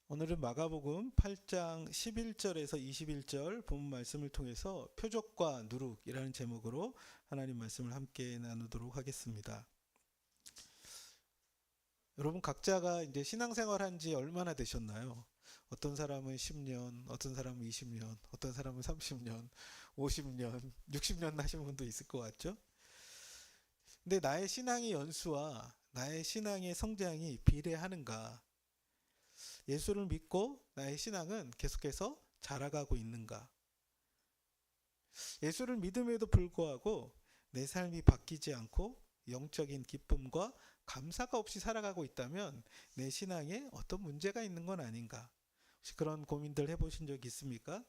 오늘은 마가복음 8장 11절에서 21절 본문 말씀을 통해서 표적과 누룩이라는 제목으로 하나님 말씀을 함께 나누도록 하겠습니다. 여러분 각자가 이제 신앙생활 한 지 얼마나 되셨나요? 어떤 사람은 10년, 어떤 사람은 20년, 어떤 사람은 30년, 50년, 60년 하신 분도 있을 것 같죠? 근데 나의 신앙의 연수와 나의 신앙의 성장이 비례하는가? 예수를 믿고 나의 신앙은 계속해서 자라가고 있는가? 예수를 믿음에도 불구하고 내 삶이 바뀌지 않고 영적인 기쁨과 감사가 없이 살아가고 있다면 내 신앙에 어떤 문제가 있는 건 아닌가? 혹시 그런 고민들 해보신 적 있습니까?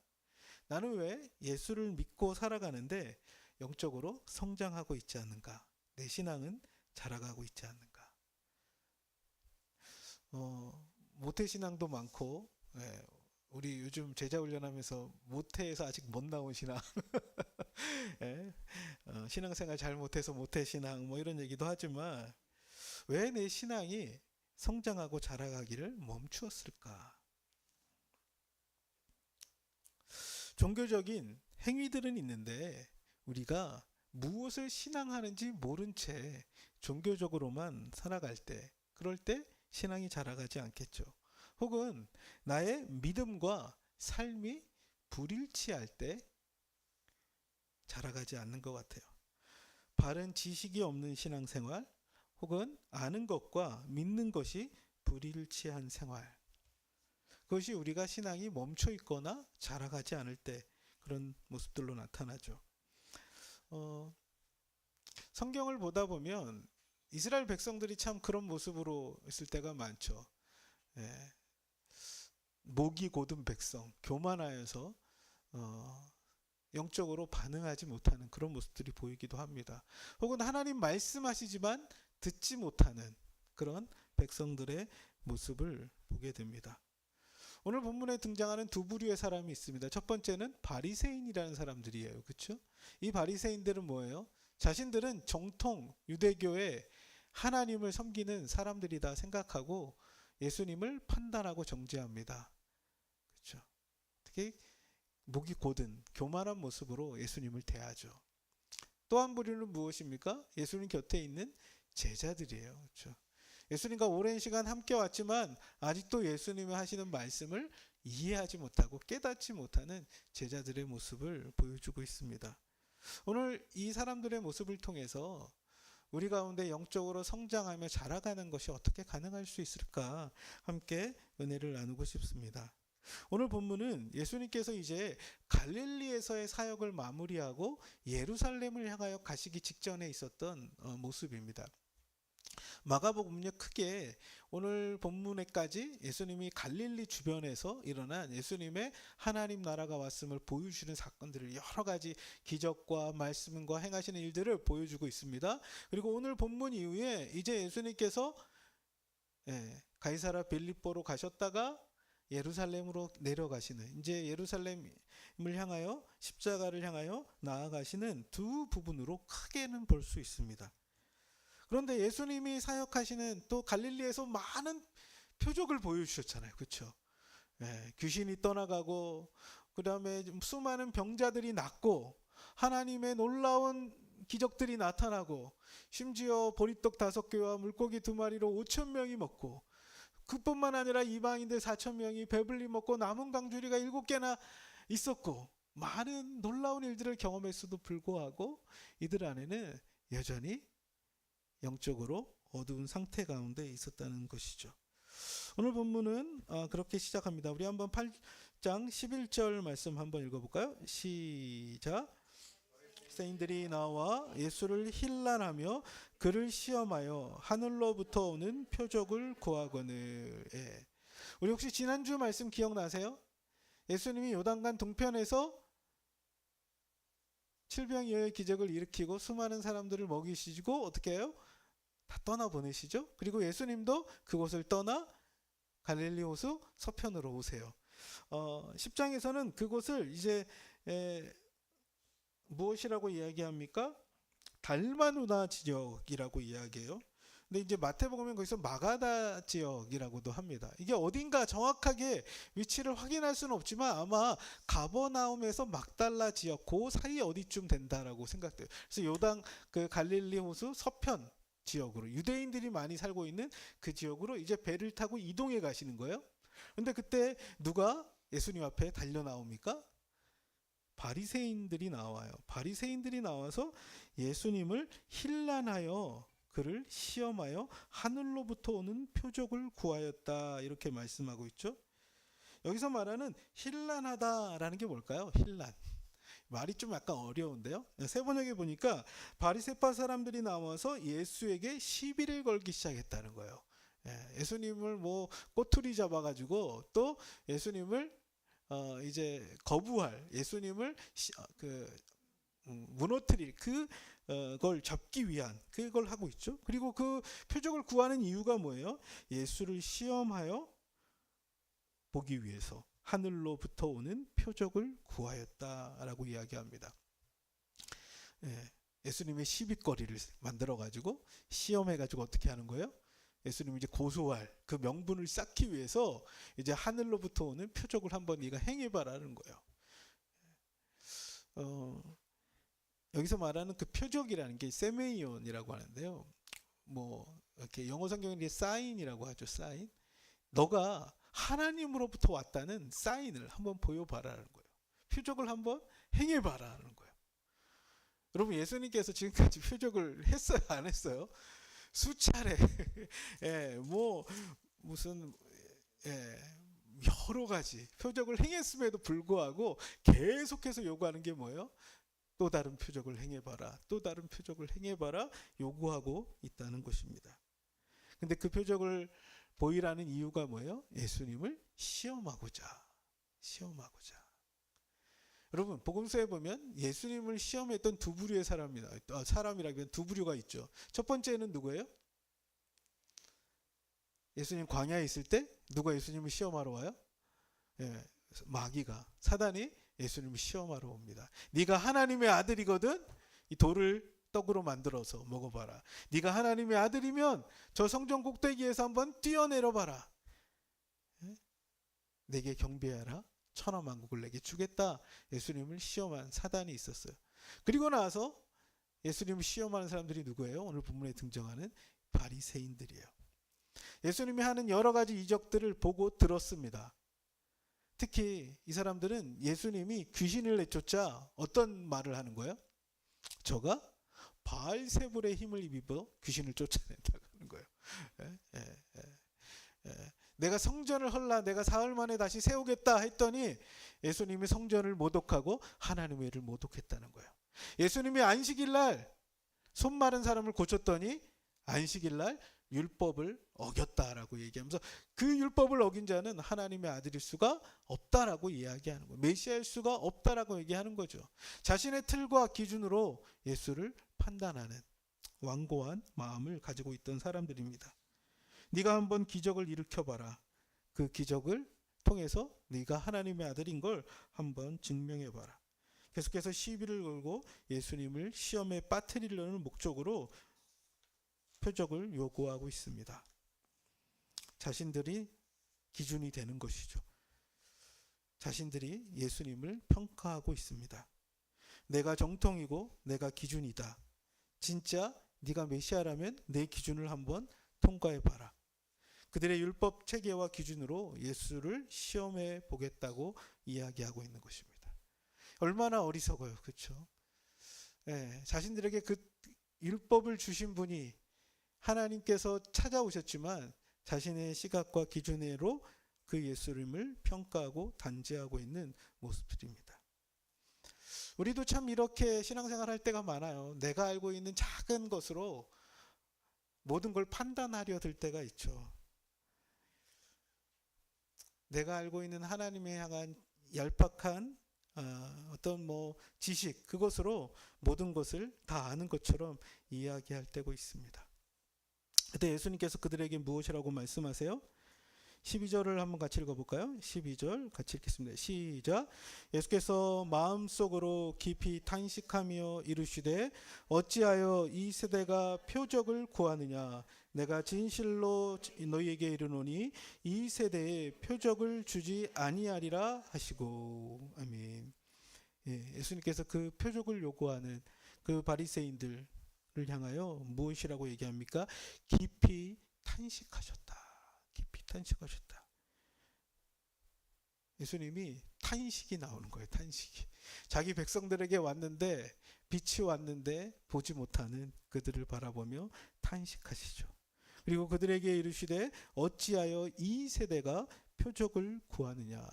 나는 왜 예수를 믿고 살아가는데 영적으로 성장하고 있지 않는가? 내 신앙은 자라가고 있지 않는가? 모태신앙도 많고, 예, 우리 요즘 제자 훈련하면서 모태에서 아직 못 나온 신앙, 예, 신앙생활 잘 못해서 모태신앙 뭐 이런 얘기도 하지만 왜 내 신앙이 성장하고 자라가기를 멈추었을까? 종교적인 행위들은 있는데 우리가 무엇을 신앙하는지 모른 채 종교적으로만 살아갈 때, 그럴 때 신앙이 자라가지 않겠죠. 혹은 나의 믿음과 삶이 불일치할 때 자라가지 않는 것 같아요. 바른 지식이 없는 신앙생활, 혹은 아는 것과 믿는 것이 불일치한 생활. 그것이 우리가 신앙이 멈춰 있거나 자라가지 않을 때 그런 모습들로 나타나죠. 어, 성경을 보다 보면 이스라엘 백성들이 참 그런 모습으로 있을 때가 많죠. 예, 목이 곧은 백성, 교만하여서 영적으로 반응하지 못하는 그런 모습들이 보이기도 합니다. 혹은 하나님 말씀하시지만 듣지 못하는 그런 백성들의 모습을 보게 됩니다. 오늘 본문에 등장하는 두 부류의 사람이 있습니다. 첫 번째는 바리새인이라는 사람들이에요. 그렇죠? 이 바리새인들은 뭐예요? 자신들은 정통 유대교의 하나님을 섬기는 사람들이다 생각하고 예수님을 판단하고 정죄합니다. 그렇죠? 특히 목이 곧은 교만한 모습으로 예수님을 대하죠. 또 한 부류는 무엇입니까? 예수님 곁에 있는 제자들이에요. 그렇죠? 예수님과 오랜 시간 함께 왔지만 아직도 예수님이 하시는 말씀을 이해하지 못하고 깨닫지 못하는 제자들의 모습을 보여주고 있습니다. 오늘 이 사람들의 모습을 통해서 우리 가운데 영적으로 성장하며 자라가는 것이 어떻게 가능할 수 있을까 함께 은혜를 나누고 싶습니다. 오늘 본문은 예수님께서 이제 갈릴리에서의 사역을 마무리하고 예루살렘을 향하여 가시기 직전에 있었던 모습입니다. 마가복음은요 크게 오늘 본문에까지 예수님이 갈릴리 주변에서 일어난 예수님의 하나님 나라가 왔음을 보여주는 사건들을 여러 가지 기적과 말씀과 행하시는 일들을 보여주고 있습니다. 그리고 오늘 본문 이후에 이제 예수님께서 가이사라 빌립보로 가셨다가 예루살렘으로 내려가시는, 이제 예루살렘을 향하여 십자가를 향하여 나아가시는 두 부분으로 크게는 볼 수 있습니다. 그런데 예수님이 사역하시는 또 갈릴리에서 많은 표적을 보여주셨잖아요. 그렇죠? 귀신이 떠나가고 그 다음에 수많은 병자들이 낫고 하나님의 놀라운 기적들이 나타나고 심지어 보리떡 5개와 물고기 2마리로 5,000명이 먹고, 그뿐만 아니라 이방인들 4,000명이 배불리 먹고 남은 강주리가 7개나 있었고, 많은 놀라운 일들을 경험했어도 불구하고 이들 안에는 여전히 영적으로 어두운 상태 가운데 있었다는 것이죠. 오늘 본문은 그렇게 시작합니다. 우리 한번 8장 11절 말씀 한번 읽어볼까요? 시작. 바리새인들이 나와 예수를 힐난하며 그를 시험하여 하늘로부터 오는 표적을 구하거늘. 우리 혹시 지난주 말씀 기억나세요? 예수님이 요단강 동편에서 칠병이어의 기적을 일으키고 수많은 사람들을 먹이시고 어떻게 해요? 다 떠나보내시죠. 그리고 예수님도 그곳을 떠나 갈릴리 호수 서편으로 오세요. 10장에서는 그곳을 이제 무엇이라고 이야기합니까? 달마누다 지역이라고 이야기해요. 근데 이제 마태복음은 거기서 마가다 지역이라고도 합니다. 이게 어딘가 정확하게 위치를 확인할 수는 없지만 아마 가버나움에서 막달라 지역 그 사이 어디쯤 된다라고 생각돼요. 그래서 요당 그 갈릴리 호수 서편 지역으로 유대인들이 많이 살고 있는 그 지역으로 이제 배를 타고 이동해 가시는 거예요. 근데 그때 누가 예수님 앞에 달려 나옵니까? 바리새인들이 나와요. 바리새인들이 나와서 예수님을 힐난하여 그를 시험하여 하늘로부터 오는 표적을 구하였다 이렇게 말씀하고 있죠. 여기서 말하는 힐난하다라는 게 뭘까요? 힐난. 말이 좀 약간 어려운데요. 세번역에 보니까 바리새파 사람들이 나와서 예수에게 시비를 걸기 시작했다는 거예요. 예수님을 뭐 꼬투리 잡아가지고 또 예수님을 이제 거부할 예수님을 무너뜨릴 그걸 잡기 위한 그걸 하고 있죠. 그리고 그 표적을 구하는 이유가 뭐예요? 예수를 시험하여 보기 위해서 하늘로부터 오는 표적을 구하였다라고 이야기합니다. 예수님의 시비거리를 만들어 가지고 시험해 가지고 어떻게 하는 거예요? 예수님 이제 고소할 그 명분을 쌓기 위해서 이제 하늘로부터 오는 표적을 한번 네가 행해봐라는 거예요. 여기서 말하는 그 표적이라는 게 세메이온이라고 하는데요. 뭐 이렇게 영어 성경에 사인이라고 하죠. 사인. 너가 하나님으로부터 왔다는 사인을 한번 보여봐라는 거예요. 표적을 한번 행해봐라는 거예요. 여러분 예수님께서 지금까지 표적을 했어요? 안 했어요? 수차례 뭐 무슨 여러 가지 표적을 행했음에도 불구하고 계속해서 요구하는 게 뭐예요? 또 다른 표적을 행해봐라. 또 다른 표적을 행해봐라. 요구하고 있다는 것입니다. 근데 그 표적을 보이라는 이유가 뭐예요? 예수님을 시험하고자. 여러분 복음서에 보면 예수님을 시험했던 두 부류의 사람이라면 두 부류가 있죠. 첫 번째는 누구예요? 예수님 광야에 있을 때 누가 예수님을 시험하러 와요? 마귀가 사단이 예수님을 시험하러 옵니다. 네가 하나님의 아들이거든 이 돌을 떡으로 만들어서 먹어봐라. 네가 하나님의 아들이면 저 성전 꼭대기에서 한번 뛰어내려봐라. 내게 경배하라. 천하만국을 내게 주겠다. 예수님을 시험한 사단이 있었어요. 그리고 나서 예수님을 시험하는 사람들이 누구예요? 오늘 본문에 등장하는 바리새인들이에요. 예수님이 하는 여러 가지 이적들을 보고 들었습니다. 특히 이 사람들은 예수님이 귀신을 내쫓자 어떤 말을 하는 거예요? 저가 바알세불의 힘을 입어 귀신을 쫓아낸다고 하는 거예요. 내가 성전을 헐라 내가 사흘 만에 다시 세우겠다 했더니 예수님이 성전을 모독하고 하나님의 일을 모독했다는 거예요. 예수님이 안식일날 손 마른 사람을 고쳤더니 안식일날 율법을 어겼다라고 얘기하면서 그 율법을 어긴 자는 하나님의 아들일 수가 없다라고 이야기하는 거예요. 메시아일 수가 없다라고 얘기하는 거죠. 자신의 틀과 기준으로 예수를 판단하는 완고한 마음을 가지고 있던 사람들입니다. 네가 한번 기적을 일으켜봐라. 그 기적을 통해서 네가 하나님의 아들인 걸 한번 증명해봐라. 계속해서 시비를 걸고 예수님을 시험에 빠뜨리려는 목적으로 표적을 요구하고 있습니다. 자신들이 기준이 되는 것이죠. 자신들이 예수님을 평가하고 있습니다. 내가 정통이고 내가 기준이다. 진짜 네가 메시아라면 내 기준을 한번 통과해봐라. 그들의 율법 체계와 기준으로 예수를 시험해 보겠다고 이야기하고 있는 것입니다. 얼마나 어리석어요. 그렇죠? 자신들에게 그 율법을 주신 분이 하나님께서 찾아오셨지만 자신의 시각과 기준으로 그 예수님을 평가하고 단죄하고 있는 모습들입니다. 우리도 참 이렇게 신앙생활 할 때가 많아요. 내가 알고 있는 작은 것으로 모든 걸 판단하려 들 때가 있죠. 내가 알고 있는 하나님에 향한 얄팍한 어떤 지식 그것으로 모든 것을 다 아는 것처럼 이야기할 때가 있습니다. 그때 예수님께서 그들에게 무엇이라고 말씀하세요? 12절을 한번 같이 읽어볼까요? 12절 같이 읽겠습니다. 시작. 예수께서 마음속으로 깊이 탄식하며 이르시되 어찌하여 이 세대가 표적을 구하느냐. 내가 진실로 너희에게 이르노니 이 세대에 표적을 주지 아니하리라 하시고. 아멘. 예수님께서 그 표적을 요구하는 그 바리새인들을 향하여 무엇이라고 얘기합니까? 깊이 탄식하셨다. 깊이 탄식하셨다. 예수님이 탄식이 나오는 거예요. 탄식이. 자기 백성들에게 왔는데, 빛이 왔는데 보지 못하는 그들을 바라보며 탄식하시죠. 그리고 그들에게 이르시되 어찌하여 이 세대가 표적을 구하느냐.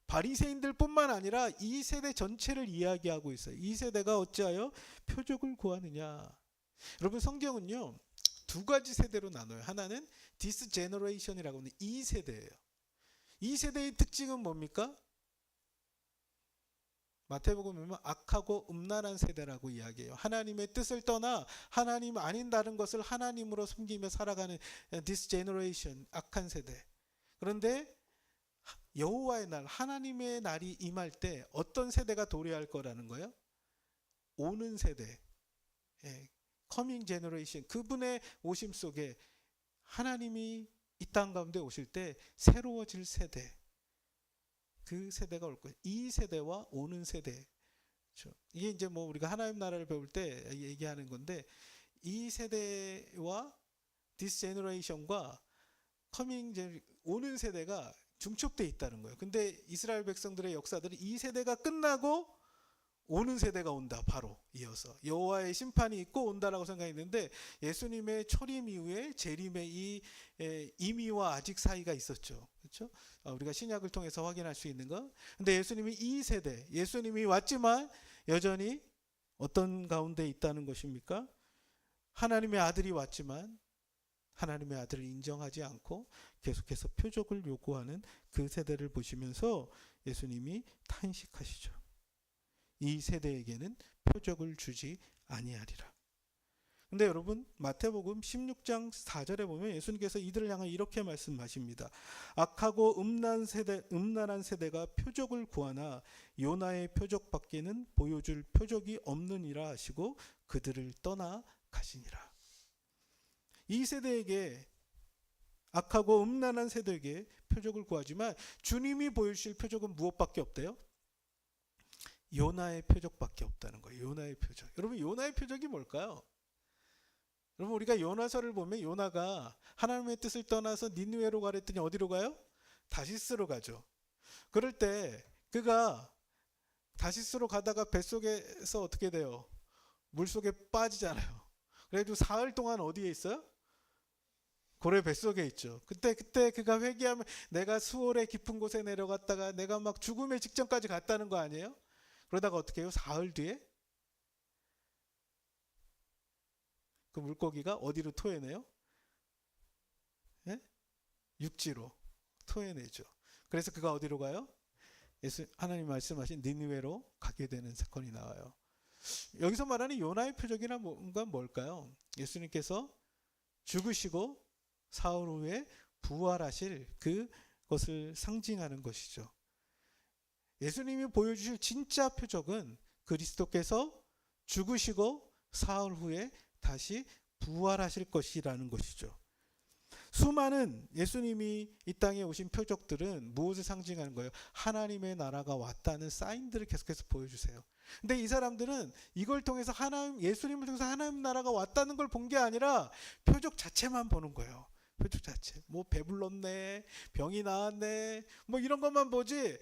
바리새인들뿐만 아니라 이 세대 전체를 이야기하고 있어요. 이 세대가 어찌하여 표적을 구하느냐. 여러분, 성경은요 두 가지 세대로 나눠요. 하나는 this generation이라고 하는 이 세대예요. 이 세대의 특징은 뭡니까? 마태복음에 보면 악하고 음란한 세대라고 이야기해요. 하나님의 뜻을 떠나 하나님 아닌 다른 것을 하나님으로 섬기며 살아가는 this generation, 악한 세대. 그런데 여호와의 날, 하나님의 날이 임할 때 어떤 세대가 도래할 거라는 거예요? 오는 세대, coming generation, 그분의 오심 속에 하나님이 이 땅 가운데 오실 때 새로워질 세대, 그 세대가 올 거예요. 이 세대와 오는 세대. 그렇죠? 이게 이제 뭐 우리가 하나님 나라를 배울 때 얘기하는 건데, 이 세대와 this generation과 coming 오는 세대가 중첩되어 있다는 거예요. 근데 이스라엘 백성들의 역사들이 이 세대가 끝나고 오는 세대가 온다. 바로 이어서 여호와의 심판이 있고 온다라고 생각했는데, 예수님의 초림 이후에 재림의 이 임의와 아직 사이가 있었죠. 그렇죠? 우리가 신약을 통해서 확인할 수 있는 거. 근데 예수님이 이 세대, 예수님이 왔지만 여전히 어떤 가운데 있다는 것입니까? 하나님의 아들이 왔지만 하나님의 아들을 인정하지 않고 계속해서 표적을 요구하는 그 세대를 보시면서 예수님이 탄식하시죠. 이 세대에게는 표적을 주지 아니하리라. 근데 여러분, 마태복음 16장 4절에 보면 예수님께서 이들을 향해 이렇게 말씀하십니다. 악하고 음란한 세대가 표적을 구하나 요나의 표적밖에는 보여줄 표적이 없느니라 하시고 그들을 떠나 가시니라. 이 세대에게, 악하고 음란한 세대에게 표적을 구하지만 주님이 보여주실 표적은 무엇밖에 없대요? 요나의 표적밖에 없다는 거예요. 요나의 표적. 여러분, 요나의 표적이 뭘까요? 여러분, 우리가 요나서를 보면 요나가 하나님의 뜻을 떠나서 니느웨로 가랬더니 어디로 가요? 다시스로 가죠. 그럴 때 그가 다시스로 가다가 뱃속에서 어떻게 돼요? 물속에 빠지잖아요. 그래도 사흘 동안 어디에 있어요? 고래 뱃속에 있죠. 그때 그가 회개하면 내가 수월의 깊은 곳에 내려갔다가 내가 막 죽음의 직전까지 갔다는 거 아니에요? 그러다가 어떻게 해요? 사흘 뒤에 그 물고기가 어디로 토해내요? 육지로 토해내죠. 그래서 그가 어디로 가요? 하나님 말씀하신 니느웨로 가게 되는 사건이 나와요. 여기서 말하는 요나의 표적이란 뭔가 뭘까요? 예수님께서 죽으시고 사흘 후에 부활하실 그것을 상징하는 것이죠. 예수님이 보여주실 진짜 표적은 그리스도께서 죽으시고 사흘 후에 다시 부활하실 것이라는 것이죠. 수많은 예수님이 이 땅에 오신 표적들은 무엇을 상징하는 거예요? 하나님의 나라가 왔다는 사인들을 계속해서 보여주세요. 근데 이 사람들은 이걸 통해서 예수님을 통해서 하나님 나라가 왔다는 걸 본 게 아니라 표적 자체만 보는 거예요. 표적 자체. 뭐 배불렀네, 병이 나았네, 뭐 이런 것만 보지,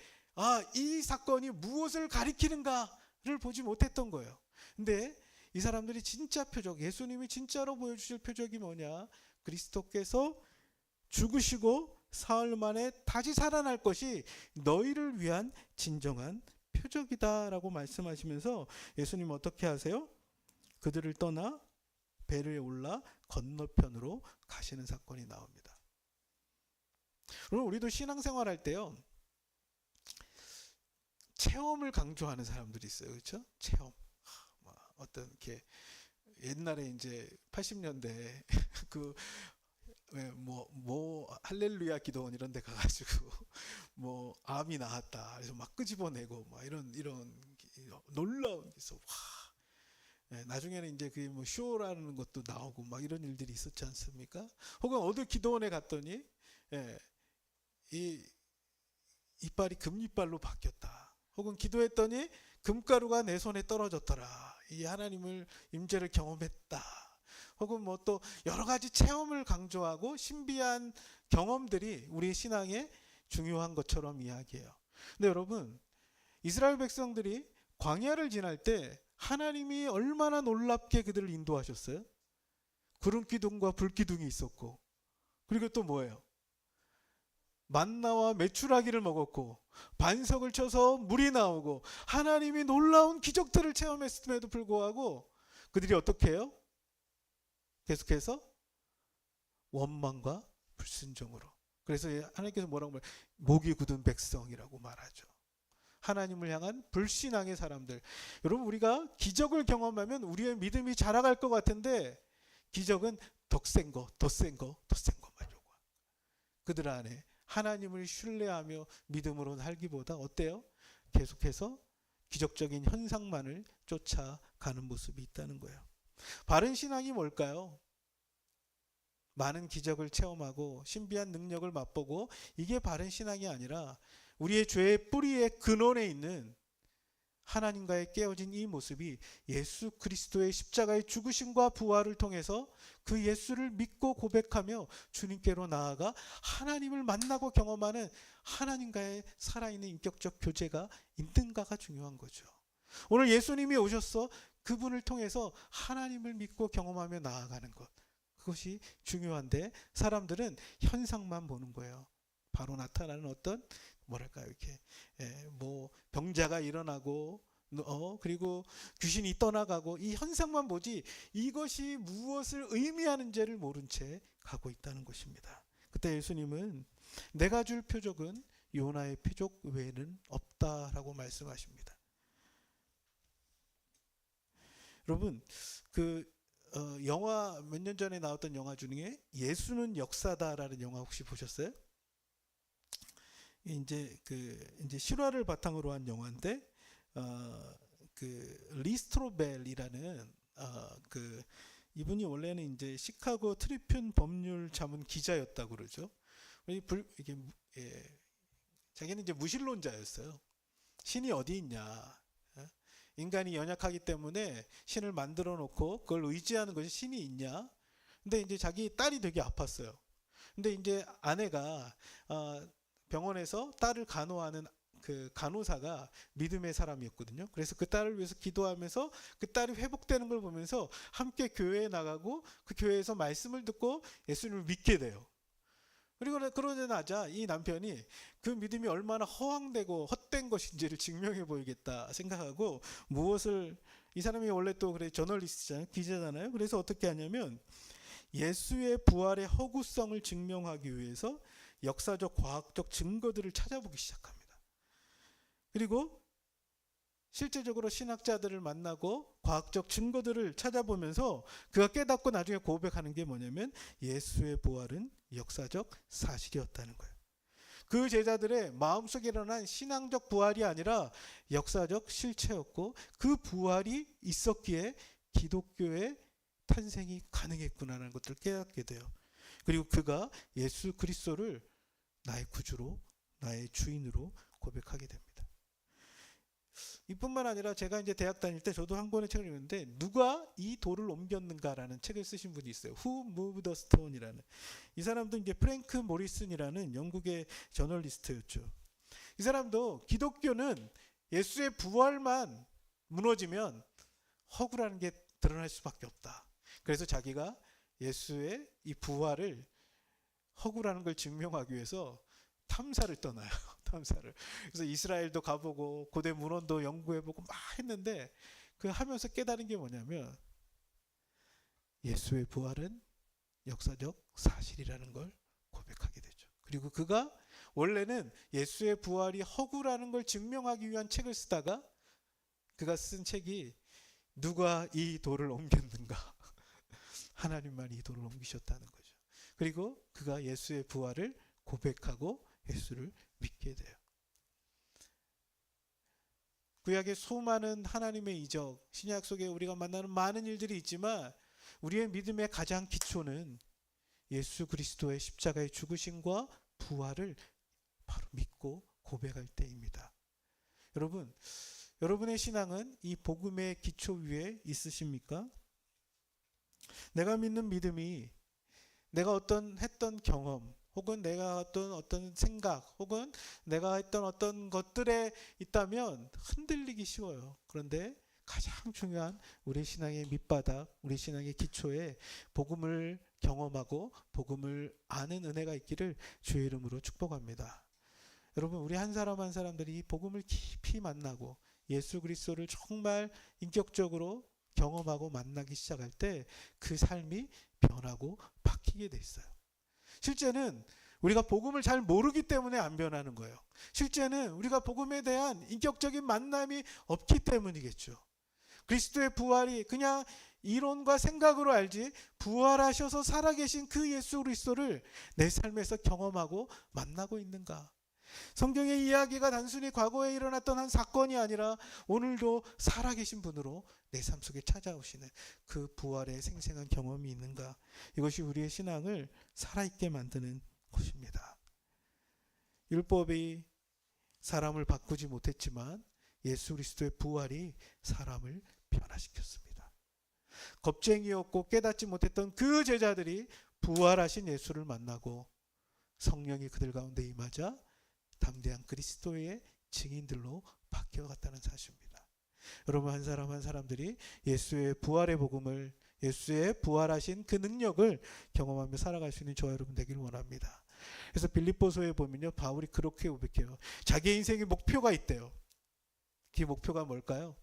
이 사건이 무엇을 가리키는가를 보지 못했던 거예요. 근데 이 사람들이 진짜 표적, 예수님이 진짜로 보여주실 표적이 뭐냐? 그리스도께서 죽으시고 사흘 만에 다시 살아날 것이 너희를 위한 진정한 표적이다라고 말씀하시면서 예수님 어떻게 하세요? 그들을 떠나 배를 올라 건너편으로 가시는 사건이 나옵니다. 그럼 우리도 신앙생활 할 때요, 체험을 강조하는 사람들이 있어요. 그렇죠? 체험. 어떤 이렇게 옛날에 이제 80년대 그 뭐 할렐루야 기도원 이런 데 가가지고 뭐 암이 나았다 그래서 막 끄집어내고 막 이런 놀라운 기서 나중에는 이제 그 뭐 쇼라는 것도 나오고 막 이런 일들이 있었지 않습니까? 혹은 어느 기도원에 갔더니 이 이빨이 금이빨로 바뀌었다. 혹은 기도했더니 금가루가 내 손에 떨어졌더라. 이 하나님을 임재를 경험했다. 혹은 뭐 또 여러 가지 체험을 강조하고 신비한 경험들이 우리 신앙에 중요한 것처럼 이야기해요. 근데 여러분, 이스라엘 백성들이 광야를 지날 때 하나님이 얼마나 놀랍게 그들을 인도하셨어요? 구름 기둥과 불 기둥이 있었고, 그리고 또 뭐예요? 만나와 메추라기를 먹었고, 반석을 쳐서 물이 나오고, 하나님이 놀라운 기적들을 체험했음에도 불구하고 그들이 어떻게 해요? 계속해서 원망과 불순종으로. 그래서 하나님께서 뭐라고 말해요? 목이 굳은 백성이라고 말하죠. 하나님을 향한 불신앙의 사람들. 여러분, 우리가 기적을 경험하면 우리의 믿음이 자라갈 것 같은데 기적은 더 센 거, 더 센 거, 더 센 것만 요구해요. 그들 안에 하나님을 신뢰하며 믿음으로 살기보다 어때요? 계속해서 기적적인 현상만을 쫓아가는 모습이 있다는 거예요. 바른 신앙이 뭘까요? 많은 기적을 체험하고 신비한 능력을 맛보고 이게 바른 신앙이 아니라 우리의 죄의 뿌리의 근원에 있는 하나님과의 깨어진 이 모습이 예수 그리스도의 십자가의 죽으심과 부활을 통해서 그 예수를 믿고 고백하며 주님께로 나아가 하나님을 만나고 경험하는 하나님과의 살아있는 인격적 교제가 있는가가 중요한 거죠. 오늘 예수님이 오셔서 그분을 통해서 하나님을 믿고 경험하며 나아가는 것, 그것이 중요한데 사람들은 현상만 보는 거예요. 바로 나타나는 어떤 뭐랄까요, 이렇게 뭐 병자가 일어나고 그리고 귀신이 떠나가고 이 현상만 보지 이것이 무엇을 의미하는지를 모른 채 가고 있다는 것입니다. 그때 예수님은 내가 줄 표적은 요나의 표적 외에는 없다라고 말씀하십니다. 여러분, 그 영화 몇 년 전에 나왔던 영화 중에 예수는 역사다라는 영화 혹시 보셨어요? 이제 실화를 바탕으로 한 영화인데 그 리스트로벨이라는 그 이분이 원래는 이제 시카고 트리뷴 법률 자문 기자였다고 그러죠. 이게 자기는 이제 무신론자였어요. 신이 어디 있냐? 인간이 연약하기 때문에 신을 만들어 놓고 그걸 의지하는 것이 신이 있냐? 근데 이제 자기 딸이 되게 아팠어요. 근데 이제 아내가 병원에서 딸을 간호하는 그 간호사가 믿음의 사람이었거든요. 그래서 그 딸을 위해서 기도하면서 그 딸이 회복되는 걸 보면서 함께 교회에 나가고 그 교회에서 말씀을 듣고 예수님을 믿게 돼요. 그리고 그러자마자 이 남편이 그 믿음이 얼마나 허황되고 헛된 것인지를 증명해 보이겠다 생각하고 이 사람이 원래 또 그래 저널리스트잖아요, 기자잖아요. 그래서 어떻게 하냐면 예수의 부활의 허구성을 증명하기 위해서 역사적 과학적 증거들을 찾아보기 시작합니다. 그리고 실제적으로 신학자들을 만나고 과학적 증거들을 찾아보면서 그가 깨닫고 나중에 고백하는 게 뭐냐면 예수의 부활은 역사적 사실이었다는 거예요. 그 제자들의 마음속에 일어난 신앙적 부활이 아니라 역사적 실체였고 그 부활이 있었기에 기독교의 탄생이 가능했구나라는 것들을 깨닫게 돼요. 그리고 그가 예수 그리스도를 나의 구주로 나의 주인으로 고백하게 됩니다. 이뿐만 아니라 제가 이제 대학 다닐 때 저도 한 권의 책을 읽었는데 누가 이 돌을 옮겼는가라는 책을 쓰신 분이 있어요. Who Moved the Stone이라는. 이 사람도 이제 프랭크 모리슨이라는 영국의 저널리스트였죠. 이 사람도 기독교는 예수의 부활만 무너지면 허구라는 게 드러날 수밖에 없다. 그래서 자기가 예수의 이 부활을 허구라는 걸 증명하기 위해서 탐사를 떠나요. 탐사를. 그래서 이스라엘도 가보고 고대 문헌도 연구해보고 막 했는데 그 하면서 깨달은 게 뭐냐면 예수의 부활은 역사적 사실이라는 걸 고백하게 되죠. 그리고 그가 원래는 예수의 부활이 허구라는 걸 증명하기 위한 책을 쓰다가 그가 쓴 책이 누가 이 돌을 옮겼는가? 하나님만이 이 돌을 옮기셨다는 거죠. 그리고 그가 예수의 부활을 고백하고 예수를 믿게 돼요. 구약의 수많은 하나님의 이적, 신약 속에 우리가 만나는 많은 일들이 있지만 우리의 믿음의 가장 기초는 예수 그리스도의 십자가의 죽으심과 부활을 바로 믿고 고백할 때입니다. 여러분, 여러분의 신앙은 이 복음의 기초 위에 있으십니까? 내가 믿는 믿음이 내가 했던 경험, 혹은 내가 어떤 생각, 혹은 내가 했던 어떤 것들에 있다면 흔들리기 쉬워요. 그런데 가장 중요한 우리 신앙의 밑바닥, 우리 신앙의 기초에 복음을 경험하고 복음을 아는 은혜가 있기를 주의 이름으로 축복합니다. 여러분, 우리 한 사람 한 사람들이 복음을 깊이 만나고 예수 그리스도를 정말 인격적으로 경험하고 만나기 시작할 때 그 삶이 변하고 바뀌게 돼 있어요. 실제는 우리가 복음을 잘 모르기 때문에 안 변하는 거예요. 실제는 우리가 복음에 대한 인격적인 만남이 없기 때문이겠죠. 그리스도의 부활이 그냥 이론과 생각으로 알지 부활하셔서 살아계신 그 예수 그리스도를 내 삶에서 경험하고 만나고 있는가? 성경의 이야기가 단순히 과거에 일어났던 한 사건이 아니라 오늘도 살아계신 분으로 내 삶 속에 찾아오시는 그 부활의 생생한 경험이 있는가? 이것이 우리의 신앙을 살아있게 만드는 것입니다. 율법이 사람을 바꾸지 못했지만 예수 그리스도의 부활이 사람을 변화시켰습니다. 겁쟁이였고 깨닫지 못했던 그 제자들이 부활하신 예수를 만나고 성령이 그들 가운데 임하자 담대한 그리스도의 증인들로 바뀌어갔다는 사실입니다. 여러분, 한 사람 한 사람들이 예수의 부활의 복음을, 예수의 부활하신 그 능력을 경험하며 살아갈 수 있는 저와 여러분 되기를 원합니다. 그래서 빌립보서에 보면요, 바울이 그렇게 고백해요. 자기의 인생의 목표가 있대요. 그 목표가 뭘까요?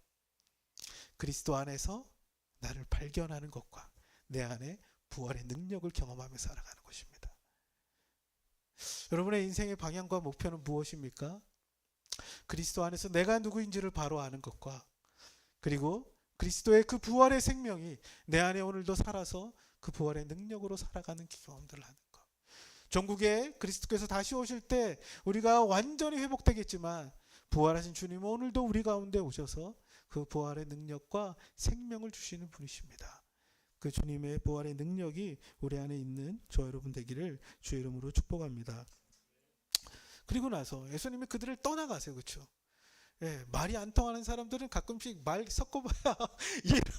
그리스도 안에서 나를 발견하는 것과 내 안에 부활의 능력을 경험하며 살아가는 것입니다. 여러분의 인생의 방향과 목표는 무엇입니까? 그리스도 안에서 내가 누구인지를 바로 아는 것과, 그리고 그리스도의 그 부활의 생명이 내 안에 오늘도 살아서 그 부활의 능력으로 살아가는 경험들을 하는 것. 전국에 그리스도께서 다시 오실 때 우리가 완전히 회복되겠지만 부활하신 주님은 오늘도 우리 가운데 오셔서 그 부활의 능력과 생명을 주시는 분이십니다. 그 주님의 부활의 능력이 우리 안에 있는 저와 여러분 되기를 주의 이름으로 축복합니다. 그리고 나서 예수님이 그들을 떠나가세요. 그렇죠? 예, 말이 안 통하는 사람들은 가끔씩 말 섞어봐야 이해를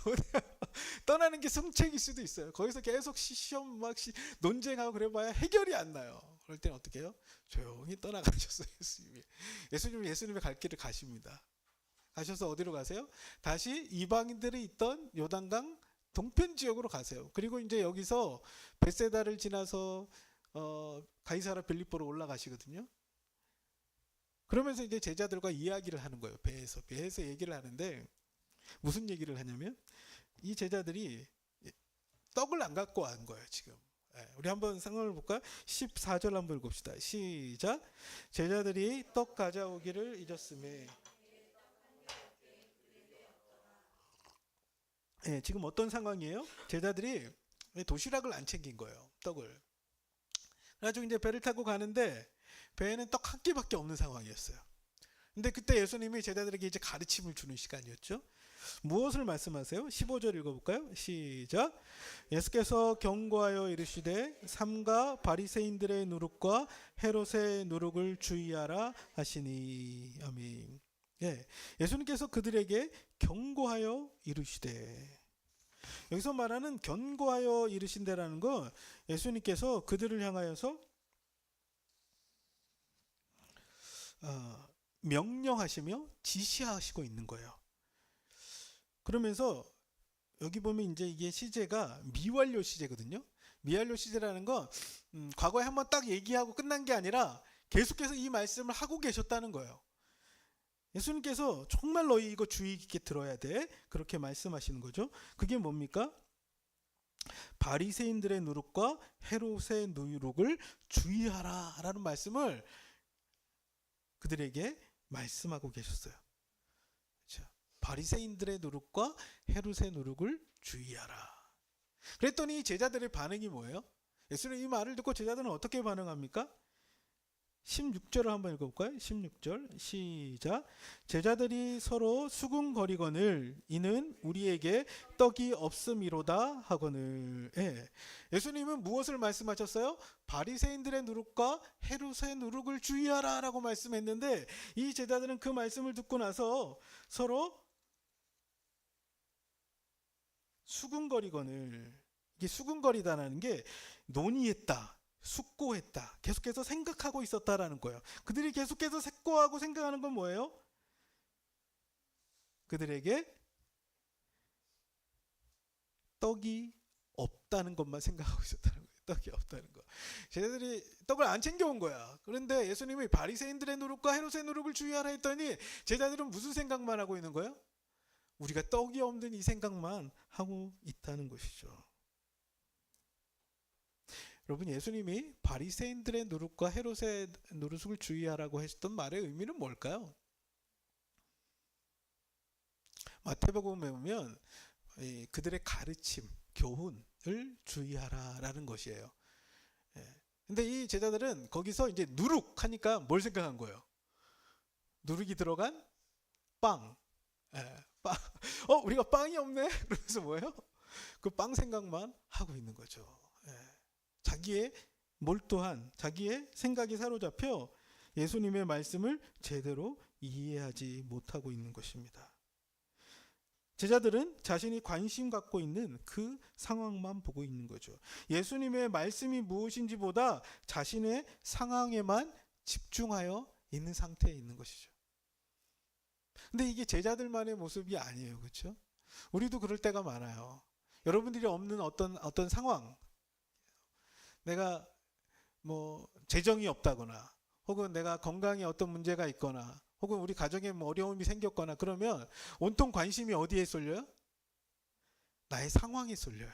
떠나는 게 성책일 수도 있어요. 거기서 계속 시험 막 논쟁하고 그래봐야 해결이 안 나요. 그럴 때는 어떻게 해요? 조용히 떠나가셨어요. 예수님은 예수님의 갈 길을 가십니다. 가셔서 어디로 가세요? 다시 이방인들이 있던 요단강 동편 지역으로 가세요. 그리고 이제 여기서 벳세다를 지나서 가이사랴 빌립보로 올라가시거든요. 그러면서 이제 제자들과 이야기를 하는 거예요. 배에서 얘기를 하는데 무슨 얘기를 하냐면 이 제자들이 떡을 안 갖고 온 거예요. 지금 우리 한번 상황을 볼까요? 14절 한번 읽읍시다. 시작. 제자들이 떡 가져오기를 잊었음에. 지금 어떤 상황이에요? 제자들이 도시락을 안 챙긴 거예요. 떡을. 그래가지고 이제 배를 타고 가는데 배에는 떡 한 끼밖에 없는 상황이었어요. 근데 그때 예수님이 제자들에게 이제 가르침을 주는 시간이었죠. 무엇을 말씀하세요? 15절 읽어볼까요? 시작. 예수께서 경고하여 이르시되 삼가 바리새인들의 누룩과 헤롯의 누룩을 주의하라 하시니. 아멘. 예수님께서 그들에게 경고하여 이르시되, 여기서 말하는 경고하여 이르신다라는 건 예수님께서 그들을 향하여서 명령하시며 지시하시고 있는 거예요. 그러면서 여기 보면 이제 이게 시제가 미완료 시제거든요. 미완료 시제라는 건 과거에 한번 딱 얘기하고 끝난 게 아니라 계속해서 이 말씀을 하고 계셨다는 거예요. 예수님께서 정말 너희 이거 주의 깊게 들어야 돼. 그렇게 말씀하시는 거죠. 그게 뭡니까? 바리새인들의 누룩과 헤롯의 누룩을 주의하라 라는 말씀을 그들에게 말씀하고 계셨어요. 그렇죠? 바리새인들의 누룩과 헤롯의 누룩을 주의하라. 그랬더니 제자들의 반응이 뭐예요? 예수님 이 말을 듣고 제자들은 어떻게 반응합니까? 16절을 한번 읽어볼까요? 16절 시작. 제자들이 서로 수군거리거늘 이는 우리에게 떡이 없음이로다 하거늘. 예. 예수님은 무엇을 말씀하셨어요? 바리새인들의 누룩과 헤롯의 누룩을 주의하라 라고 말씀했는데 이 제자들은 그 말씀을 듣고 나서 서로 수군거리거늘. 이게 수군거리다라는 게 논의했다, 숙고했다, 계속해서 생각하고 있었다라는 거예요. 그들이 계속해서 숙고하고 생각하는 건 뭐예요? 그들에게 떡이 없다는 것만 생각하고 있었다는 거예요. 떡이 없다는 거. 제자들이 떡을 안 챙겨온 거야. 그런데 예수님이 바리새인들의 누룩과 헤롯의 누룩을 주의하라 했더니 제자들은 무슨 생각만 하고 있는 거예요? 우리가 떡이 없는 이 생각만 하고 있다는 것이죠. 여러분, 예수님이 바리새인들의 누룩과 헤롯의 누룩을 주의하라고 했던 말의 의미는 뭘까요? 마태복음에 보면 그들의 가르침, 교훈을 주의하라라는 것이에요. 근데 이 제자들은 거기서 이제 누룩 하니까 뭘 생각한 거예요? 누룩이 들어간 빵. 빵. 우리가 빵이 없네? 그러면서 뭐예요? 그 빵 생각만 하고 있는 거죠. 자기의 몰두한 자기의 생각이 사로잡혀 예수님의 말씀을 제대로 이해하지 못하고 있는 것입니다. 제자들은 자신이 관심 갖고 있는 그 상황만 보고 있는 거죠. 예수님의 말씀이 무엇인지보다 자신의 상황에만 집중하여 있는 상태에 있는 것이죠. 근데 이게 제자들만의 모습이 아니에요. 그렇죠? 우리도 그럴 때가 많아요. 여러분들이 없는 어떤 상황, 내가 뭐 재정이 없다거나 혹은 내가 건강에 어떤 문제가 있거나 혹은 우리 가정에 뭐 어려움이 생겼거나 그러면 온통 관심이 어디에 쏠려요? 나의 상황에 쏠려요.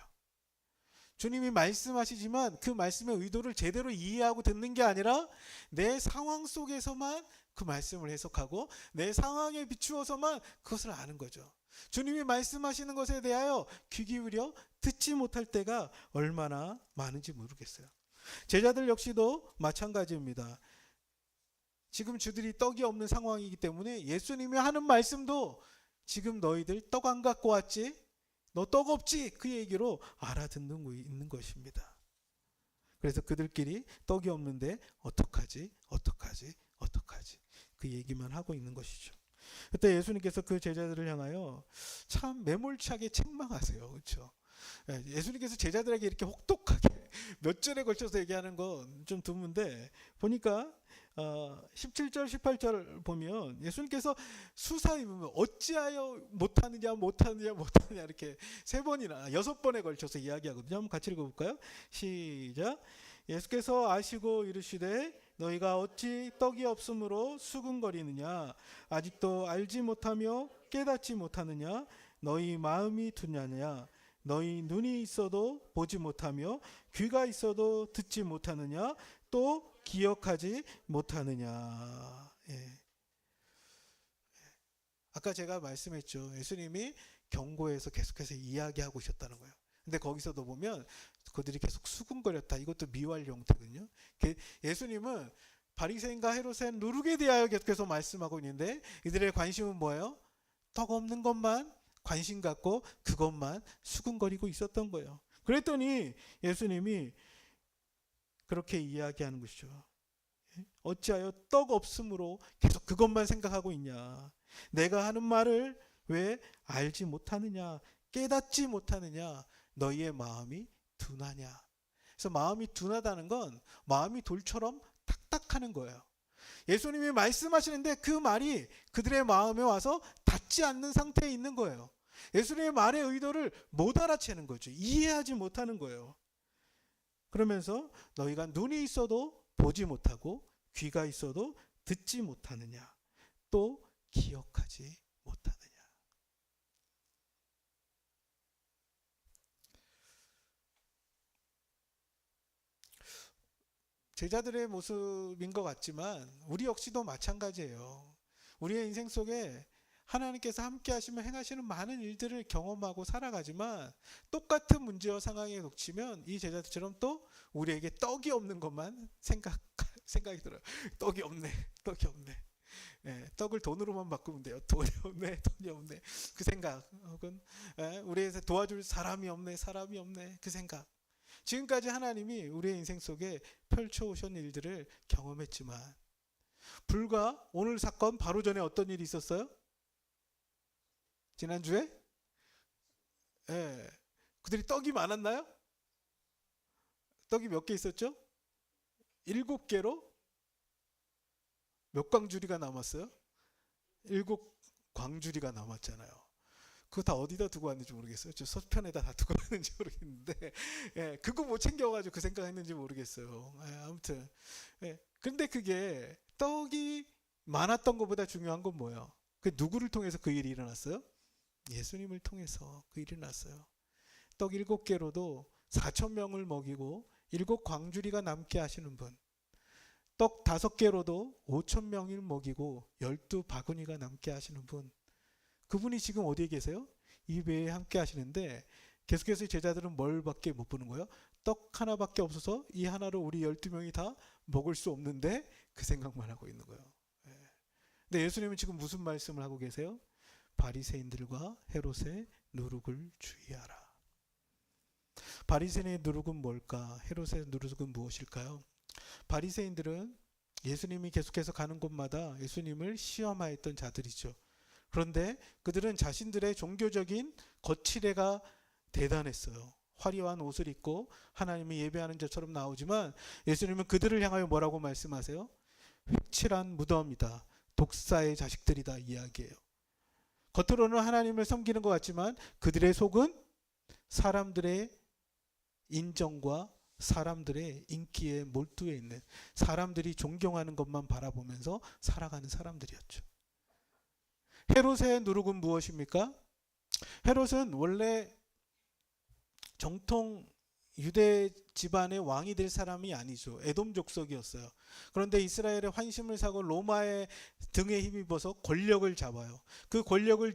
주님이 말씀하시지만 그 말씀의 의도를 제대로 이해하고 듣는 게 아니라 내 상황 속에서만 그 말씀을 해석하고 내 상황에 비추어서만 그것을 아는 거죠. 주님이 말씀하시는 것에 대하여 귀 기울여 듣지 못할 때가 얼마나 많은지 모르겠어요. 제자들 역시도 마찬가지입니다. 지금 주들이 떡이 없는 상황이기 때문에 예수님이 하는 말씀도 지금 너희들 떡 안 갖고 왔지? 너 떡 없지? 그 얘기로 알아듣는 있는 것입니다. 그래서 그들끼리 떡이 없는데 어떡하지? 그 얘기만 하고 있는 것이죠. 그때 예수님께서 그 제자들을 향하여 참 매몰차게 책망하세요. 그렇죠? 예수님께서 제자들에게 이렇게 혹독하게 몇 절에 걸쳐서 얘기하는 건 좀 드문데 보니까 17절 18절 보면 예수님께서 수사히 보면 어찌하여 못하느냐 이렇게 3번이나 6번에 걸쳐서 이야기하거든요. 한번 같이 읽어볼까요? 시작. 예수께서 아시고 이르시되 너희가 어찌 떡이 없으므로 수군거리느냐 아직도 알지 못하며 깨닫지 못하느냐 너희 마음이 둔하냐 너희 눈이 있어도 보지 못하며 귀가 있어도 듣지 못하느냐 또 기억하지 못하느냐. 아까 제가 말씀했죠. 예수님이 경고에서 계속해서 이야기하고 있었다는 거예요. 근데 거기서도 보면 그들이 계속 수군거렸다. 이것도 미활 형태거든요. 예수님은 바리새인과 헤롯의 누룩에 대하여 계속해서 말씀하고 있는데 이들의 관심은 뭐예요? 떡 없는 것만 관심 갖고 그것만 수군거리고 있었던 거예요. 그랬더니 예수님이 그렇게 이야기하는 것이죠. 어찌하여 떡 없음으로 계속 그것만 생각하고 있냐? 내가 하는 말을 왜 알지 못하느냐? 깨닫지 못하느냐? 너희의 마음이 둔하냐? 그래서 마음이 둔하다는 건 마음이 돌처럼 탁탁하는 거예요. 예수님이 말씀하시는데 그 말이 그들의 마음에 와서 닿지 않는 상태에 있는 거예요. 예수님의 말의 의도를 못 알아채는 거죠. 이해하지 못하는 거예요. 그러면서 너희가 눈이 있어도 보지 못하고 귀가 있어도 듣지 못하느냐 또 기억하지 못하느냐. 제자들의 모습인 것 같지만 우리 역시도 마찬가지예요. 우리의 인생 속에 하나님께서 함께 하시면 행하시는 많은 일들을 경험하고 살아가지만 똑같은 문제와 상황에 놓치면 이 제자들처럼 또 우리에게 떡이 없는 것만 생각이 들어요. 떡이 없네. 떡이 없네. 예, 떡을 돈으로만 바꾸면 돼요. 돈이 없네. 돈이 없네. 그 생각. 혹은 우리에서 도와줄 사람이 없네. 사람이 없네. 그 생각. 지금까지 하나님이 우리의 인생 속에 펼쳐오신 일들을 경험했지만 불과 오늘 사건 바로 전에 어떤 일이 있었어요? 지난주에? 예. 그들이 떡이 많았나요? 떡이 몇 개 있었죠? 7개로 몇 광주리가 남았어요? 7광주리가 남았잖아요. 그거 다 어디다 두고 왔는지 모르겠어요. 저 서편에다 다 두고 왔는지 모르겠는데, 예, 그거 못 챙겨가지고 그 생각했는지 모르겠어요. 예, 아무튼, 예, 근데 그게 떡이 많았던 것보다 중요한 건 뭐예요? 그 누구를 통해서 그 일이 일어났어요? 예수님을 통해서 그 일이 일어났어요. 떡 7개로도 4,000명을 먹이고 7광주리가 남게 하시는 분. 떡 5개로도 5,000명을 먹이고 12바구니가 남게 하시는 분. 그분이 지금 어디에 계세요? 이 배에 함께 하시는데 계속해서 제자들은 뭘 밖에 못 보는 거예요? 떡 하나밖에 없어서 이 하나로 우리 12명이 다 먹을 수 없는데 그 생각만 하고 있는 거예요. 근데 예수님은 지금 무슨 말씀을 하고 계세요? 바리새인들과 헤롯의 누룩을 주의하라. 바리새인의 누룩은 뭘까? 헤롯의 누룩은 무엇일까요? 바리새인들은 예수님이 계속해서 가는 곳마다 예수님을 시험하였던 자들이죠. 그런데 그들은 자신들의 종교적인 거칠애가 대단했어요. 화려한 옷을 입고 하나님을 예배하는 자처럼 나오지만 예수님은 그들을 향하여 뭐라고 말씀하세요? 획칠한 무덤이다. 독사의 자식들이다 이야기해요. 겉으로는 하나님을 섬기는 것 같지만 그들의 속은 사람들의 인정과 사람들의 인기에 몰두해 있는, 사람들이 존경하는 것만 바라보면서 살아가는 사람들이었죠. 헤롯의 누룩은 무엇입니까? 헤롯은 원래 정통 유대 집안의 왕이 될 사람이 아니죠. 에돔 족속이었어요. 그런데 이스라엘의 환심을 사고 로마의 등에 힘입어서 권력을 잡아요. 그 권력을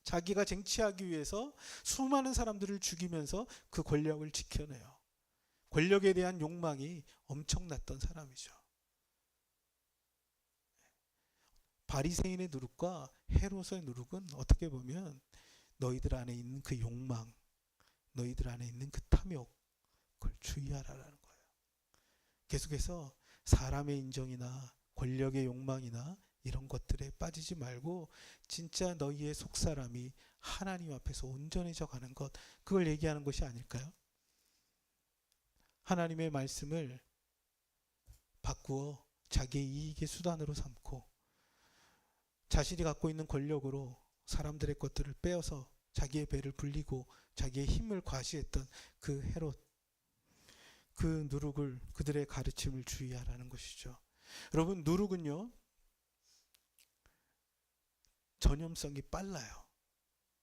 자기가 쟁취하기 위해서 수많은 사람들을 죽이면서 그 권력을 지켜내요. 권력에 대한 욕망이 엄청났던 사람이죠. 바리새인의 누룩과 헤롯의 누룩은 어떻게 보면 너희들 안에 있는 그 욕망, 너희들 안에 있는 그 탐욕, 그걸 주의하라는 거예요. 계속해서 사람의 인정이나 권력의 욕망이나 이런 것들에 빠지지 말고 진짜 너희의 속사람이 하나님 앞에서 온전해져 가는 것, 그걸 얘기하는 것이 아닐까요? 하나님의 말씀을 바꾸어 자기의 이익의 수단으로 삼고 자신이 갖고 있는 권력으로 사람들의 것들을 빼어서 자기의 배를 불리고 자기의 힘을 과시했던 그 헤롯, 그 누룩을, 그들의 가르침을 주의하라는 것이죠. 여러분, 누룩은요 전염성이 빨라요.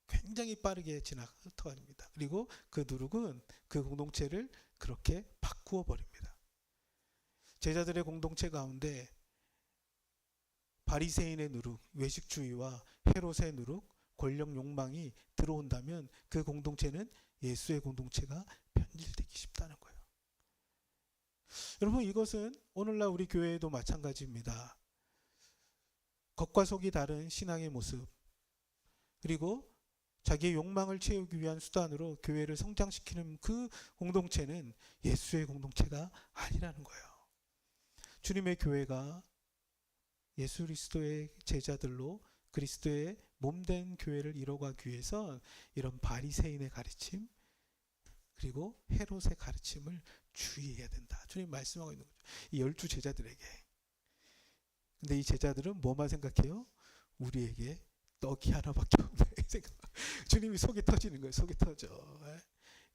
굉장히 빠르게 흩어갑니다. 그리고 그 누룩은 그 공동체를 그렇게 바꾸어 버립니다. 제자들의 공동체 가운데 바리새인의 누룩, 외식주의와 헤롯의 누룩, 권력 욕망이 들어온다면 그 공동체는 예수의 공동체가 변질되기 쉽다는 거예요. 여러분, 이것은 오늘날 우리 교회에도 마찬가지입니다. 겉과 속이 다른 신앙의 모습, 그리고 자기의 욕망을 채우기 위한 수단으로 교회를 성장시키는 그 공동체는 예수의 공동체가 아니라는 거예요. 주님의 교회가 예수 그리스도의 제자들로 그리스도의 몸된 교회를 이뤄가기 위해서 이런 바리새인의 가르침 그리고 헤롯의 가르침을 주의해야 된다. 주님 말씀하고 있는 거죠. 이 12 제자들에게. 근데 이 제자들은 뭐만 생각해요? 우리에게 떡이 하나밖에 없네. 주님이 속이 터지는 거예요. 속이 터져.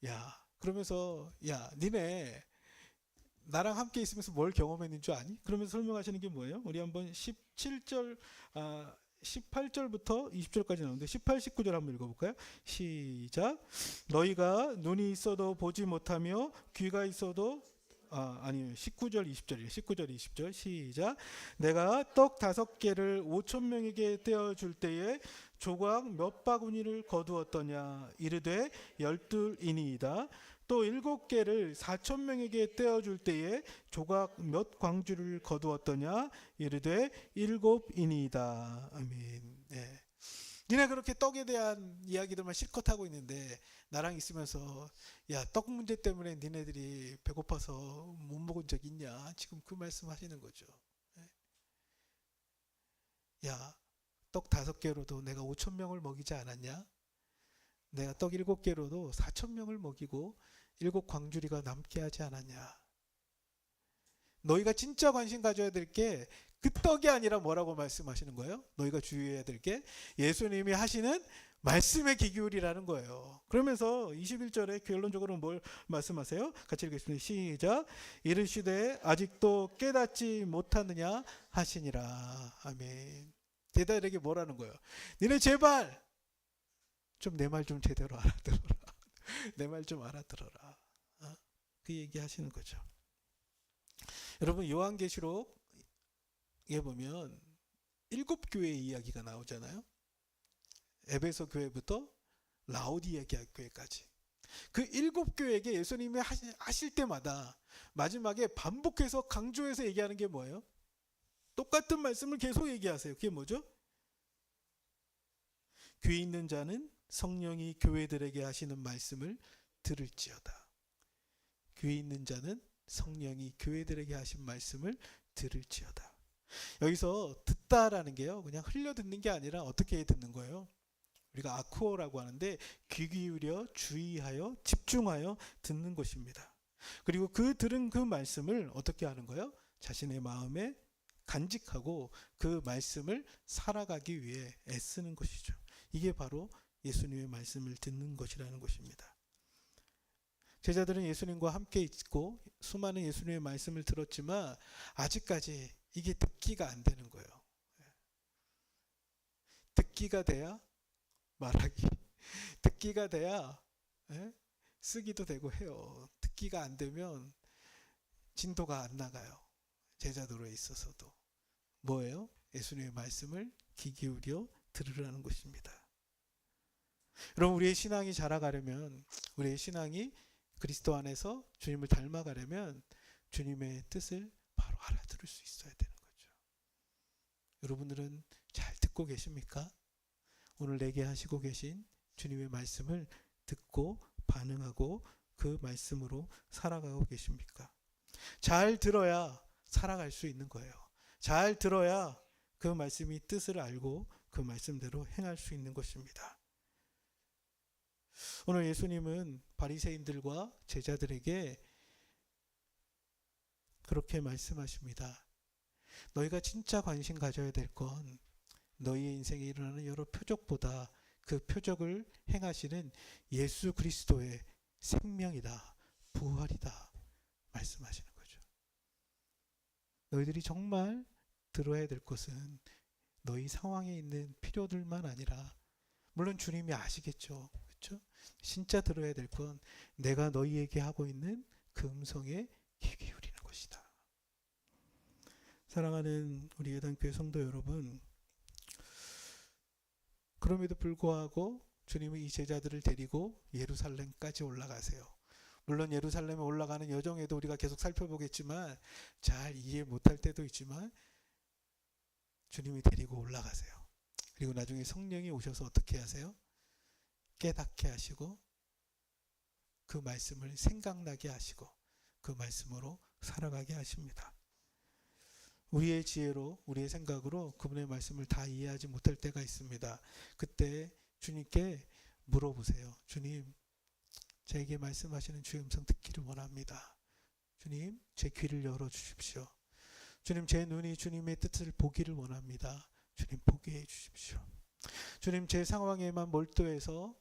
야, 그러면서 야, 니네 나랑 함께 있으면서 뭘 경험했는 줄 아니? 그러면서 설명하시는 게 뭐예요? 우리 한번 18절부터 20절까지 나오는데 18, 19절 한번 읽어볼까요? 시작. 너희가 눈이 있어도 보지 못하며 귀가 있어도 아니 19절 20절이에요. 19절 20절 시작. 내가 떡 5개를 5천 명에게 떼어 줄 때에 조각 몇 바구니를 거두었더냐 이르되 12이니이다. 또 7개를 4천 명에게 떼어 줄 때에 조각 몇 광주를 거두었더냐 이르되 7이니이다. 아멘. 네. 니네 그렇게 떡에 대한 이야기들만 실컷 하고 있는데 나랑 있으면서 야, 떡 문제 때문에 니네들이 배고파서 못 먹은 적 있냐? 지금 그 말씀 하시는 거죠. 야, 떡 5개로도 내가 5천 명을 먹이지 않았냐? 내가 떡 7개로도 4천 명을 먹이고 7광주리가 남게 하지 않았냐? 너희가 진짜 관심 가져야 될 게 그 떡이 아니라 뭐라고 말씀하시는 거예요? 너희가 주의해야 될 게 예수님이 하시는 말씀의 귀 기울이라는 거예요. 그러면서 21절에 결론적으로 뭘 말씀하세요? 같이 읽겠습니다. 시작. 이르시되 아직도 깨닫지 못하느냐 하시니라. 아멘. 제자들에게 뭐라는 거예요? 니네 제발 좀 내 말 좀 제대로 알아들어라. 내 말 좀 알아들어라. 그 얘기 하시는 거죠. 여러분 요한계시록에 보면 7교회의 이야기가 나오잖아요. 에베소 교회부터 라오디게아 교회까지. 그 7교회에게 예수님이 하실 때마다 마지막에 반복해서 강조해서 얘기하는 게 뭐예요? 똑같은 말씀을 계속 얘기하세요. 그게 뭐죠? 귀 있는 자는 성령이 교회들에게 하시는 말씀을 들을지어다. 귀 있는 자는 성령이 교회들에게 하신 말씀을 들을지어다. 여기서 듣다라는 게요, 그냥 흘려 듣는 게 아니라 어떻게 듣는 거예요? 우리가 아쿠어라고 하는데 귀 기울여 주의하여 집중하여 듣는 것입니다. 그리고 그 들은 그 말씀을 어떻게 하는 거예요? 자신의 마음에 간직하고 그 말씀을 살아가기 위해 애쓰는 것이죠. 이게 바로 예수님의 말씀을 듣는 것이라는 것입니다. 제자들은 예수님과 함께 있고 수많은 예수님의 말씀을 들었지만 아직까지 이게 듣기가 안 되는 거예요. 듣기가 돼야 말하기, 듣기가 돼야 쓰기도 되고 해요. 듣기가 안 되면 진도가 안 나가요. 제자도로에 있어서도. 뭐예요? 예수님의 말씀을 귀 기울여 들으라는 것입니다. 여러분 우리의 신앙이 자라가려면, 우리의 신앙이 그리스도 안에서 주님을 닮아가려면 주님의 뜻을 바로 알아들을 수 있어야 되는 거죠. 여러분들은 잘 듣고 계십니까? 오늘 내게 하시고 계신 주님의 말씀을 듣고 반응하고 그 말씀으로 살아가고 계십니까? 잘 들어야 살아갈 수 있는 거예요. 잘 들어야 그 말씀이 뜻을 알고 그 말씀대로 행할 수 있는 것입니다. 오늘 예수님은 바리새인들과 제자들에게 그렇게 말씀하십니다. 너희가 진짜 관심 가져야 될 건 너희의 인생에 일어나는 여러 표적보다 그 표적을 행하시는 예수 그리스도의 생명이다, 부활이다 말씀하시는 거죠. 너희들이 정말 들어야 될 것은 너희 상황에 있는 필요들만 아니라, 물론 주님이 아시겠죠. 그렇죠? 진짜 들어야 될 건 내가 너희에게 하고 있는 그 음성에 귀 기울이는 것이다. 사랑하는 우리 예단교회 성도 여러분, 그럼에도 불구하고 주님은 이 제자들을 데리고 예루살렘까지 올라가세요. 물론 예루살렘에 올라가는 여정에도 우리가 계속 살펴보겠지만 잘 이해 못할 때도 있지만 주님이 데리고 올라가세요. 그리고 나중에 성령이 오셔서 어떻게 하세요? 깨닫게 하시고 그 말씀을 생각나게 하시고 그 말씀으로 살아가게 하십니다. 우리의 지혜로, 우리의 생각으로 그분의 말씀을 다 이해하지 못할 때가 있습니다. 그때 주님께 물어보세요. 주님, 저에게 말씀하시는 주의 음성 듣기를 원합니다. 주님, 제 귀를 열어주십시오. 주님, 제 눈이 주님의 뜻을 보기를 원합니다. 주님, 보게 해주십시오. 주님, 제 상황에만 몰두해서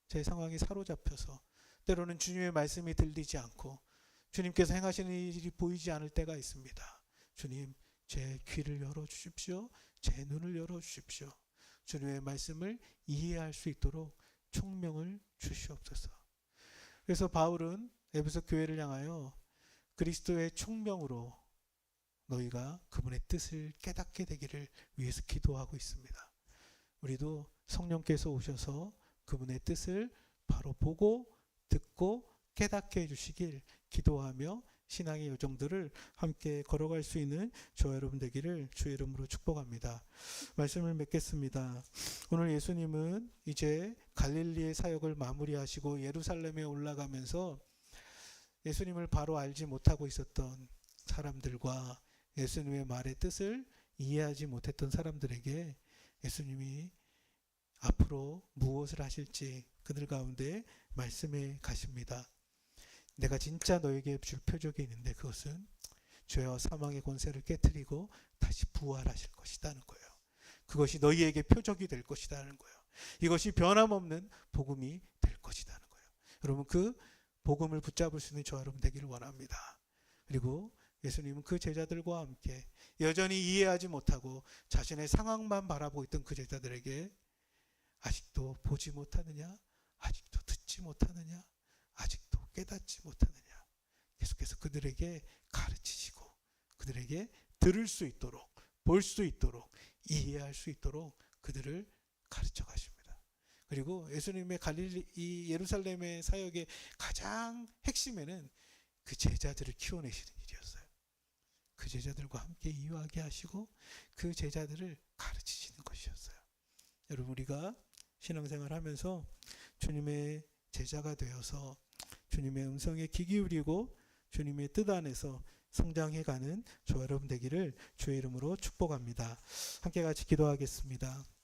제 상황에 사로잡혀서 때로는 주님의 말씀이 들리지 않고 주님께서 행하시는 일이 보이지 않을 때가 있습니다. 주님, 제 귀를 열어주십시오. 제 눈을 열어주십시오. 주님의 말씀을 이해할 수 있도록 총명을 주시옵소서. 그래서 바울은 에베소 교회를 향하여 그리스도의 총명으로 너희가 그분의 뜻을 깨닫게 되기를 위해서 기도하고 있습니다. 우리도 성령께서 오셔서 그분의 뜻을 바로 보고 듣고 깨닫게 해주시길 기도하며 신앙의 여정들을 함께 걸어갈 수 있는 저와 여러분 되기를 주의 이름으로 축복합니다. 말씀을 맺겠습니다. 오늘 예수님은 이제 갈릴리의 사역을 마무리하시고 예루살렘에 올라가면서 예수님을 바로 알지 못하고 있었던 사람들과 예수님의 말의 뜻을 이해하지 못했던 사람들에게 예수님이 앞으로 무엇을 하실지 그들 가운데 말씀해 가십니다. 내가 진짜 너에게 줄 표적이 있는데 그것은 죄와 사망의 권세를 깨뜨리고 다시 부활하실 것이라는 거예요. 그것이 너희에게 표적이 될 것이라는 거예요. 이것이 변함없는 복음이 될 것이라는 거예요. 여러분 그 복음을 붙잡을 수 있는 저와 여러분 되기를 원합니다. 그리고 예수님은 그 제자들과 함께 여전히 이해하지 못하고 자신의 상황만 바라보고 있던 그 제자들에게 아직도 보지 못하느냐? 아직도 듣지 못하느냐? 아직도 깨닫지 못하느냐? 계속해서 그들에게 가르치시고 그들에게 들을 수 있도록 볼 수 있도록 이해할 수 있도록 그들을 가르쳐 가십니다. 그리고 예수님의 이 예루살렘의 사역의 가장 핵심에는 그 제자들을 키워내시는 일이었어요. 그 제자들과 함께 이유하게 하시고 그 제자들을 가르치시는 것이었어요. 여러분 우리가 신앙생활 하면서 주님의 제자가 되어서 주님의 음성에 귀 기울이고 주님의 뜻 안에서 성장해가는 저와 여러분 되기를 주의 이름으로 축복합니다. 함께 같이 기도하겠습니다.